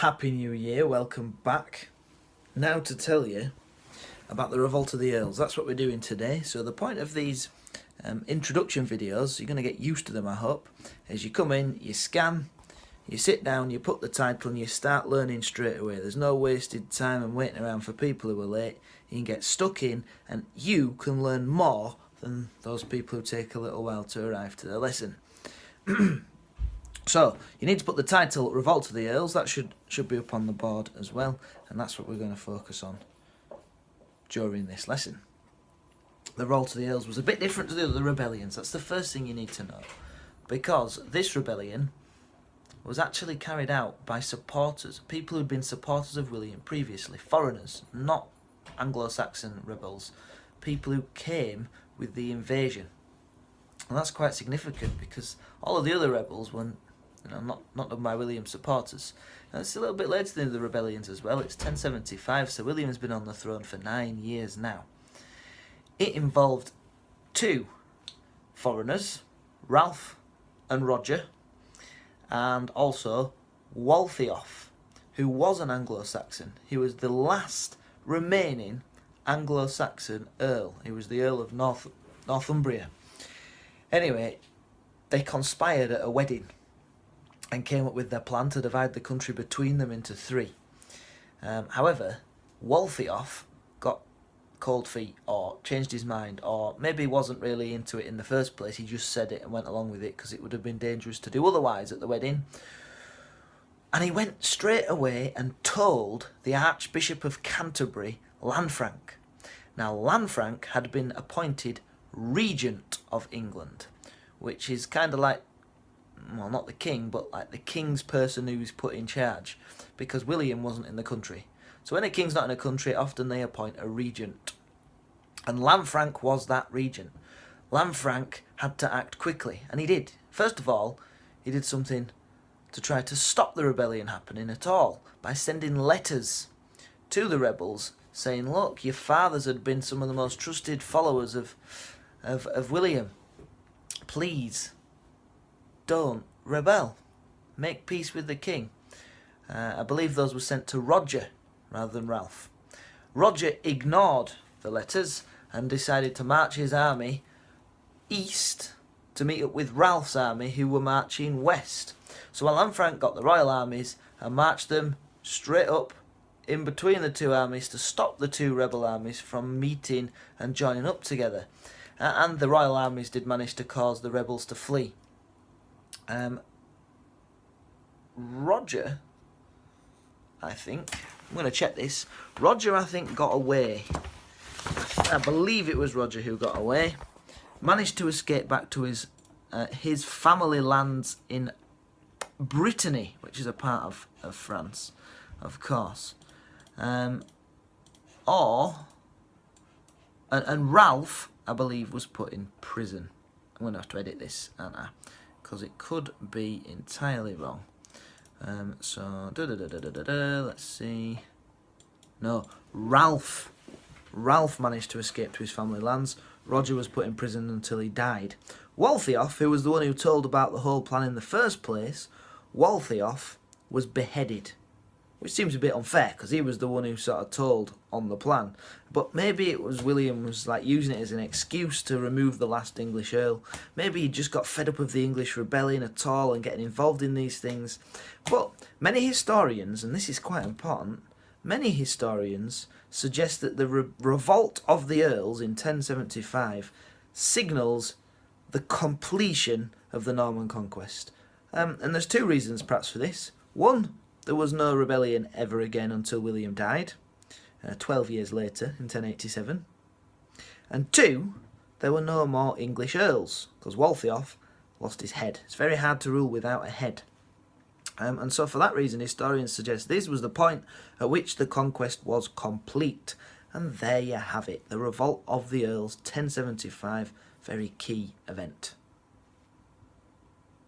Happy New Year, welcome back. Now to tell you about the Revolt of the Earls. That's what we're doing today. So the point of these introduction videos, you're going to get used to them I hope, is you come in, you scan, you sit down, you put the title and you start learning straight away. There's no wasted time and waiting around for people who are late. You can get stuck in and you can learn more than those people who take a little while to arrive to their lesson. So, you need to put the title Revolt of the Earls, that should be up on the board as well, and that's what we're going to focus on during this lesson. The Revolt of the Earls was a bit different to the other rebellions, that's the first thing you need to know, because this rebellion was actually carried out by supporters, people who'd been supporters of William previously, foreigners, not Anglo-Saxon rebels, people who came with the invasion. And that's quite significant because all of the other rebels were not done by William's supporters. And it's a little bit later than the rebellions as well. It's 1075, so William's been on the throne for 9 years now. It involved two foreigners, Ralph and Roger, and also Waltheof, who was an Anglo-Saxon. He was the last remaining Anglo-Saxon Earl. He was the Earl of Northumbria. Anyway, they conspired at a wedding and came up with their plan to divide the country between them into three. However, Waltheof got cold feet or changed his mind, or maybe he wasn't really into it in the first place, he just said it and went along with it because it would have been dangerous to do otherwise at the wedding. And he went straight away and told the Archbishop of Canterbury, Lanfranc. Now Lanfranc had been appointed Regent of England, which is kind of like, well, not the king, but like the king's person who's put in charge, because William wasn't in the country. So when a king's not in a country, often they appoint a regent. And Lanfranc was that regent. Lanfranc had to act quickly, and he did. First of all, he did something to try to stop the rebellion happening at all, by sending letters to the rebels saying, look, your fathers had been some of the most trusted followers of William. Please don't rebel. Make peace with the king. I believe those were sent to Roger rather than Ralph. Roger ignored the letters and decided to march his army east to meet up with Ralph's army, who were marching west. So Lanfranc got the royal armies and marched them straight up in between the two armies to stop the two rebel armies from meeting and joining up together. And the royal armies did manage to cause the rebels to flee. Roger, I think, I'm going to check this. Roger, I think, got away. I believe it was Roger who got away. Managed to escape back to his family lands in Brittany, which is a part of France, of course. And Ralph, I believe, was put in prison. I'm going to have to edit this, aren't I? Because it could be entirely wrong. Let's see. No, Ralph managed to escape to his family lands. Roger was put in prison until he died. Waltheof, who was the one who told about the whole plan in the first place, Waltheof was beheaded. Which seems a bit unfair, because he was the one who sort of told on the plan. But maybe it was William was like using it as an excuse to remove the last English Earl. Maybe he just got fed up of the English rebellion at all and getting involved in these things. But many historians, and this is quite important, many historians suggest that the revolt of the Earls in 1075 signals the completion of the Norman conquest. And there's two reasons perhaps for this. One, there was no rebellion ever again until William died, 12 years later in 1087. And two, there were no more English earls, because Waltheof lost his head. It's very hard to rule without a head. And so for that reason, historians suggest this was the point at which the conquest was complete. And there you have it, the Revolt of the Earls, 1075, very key event.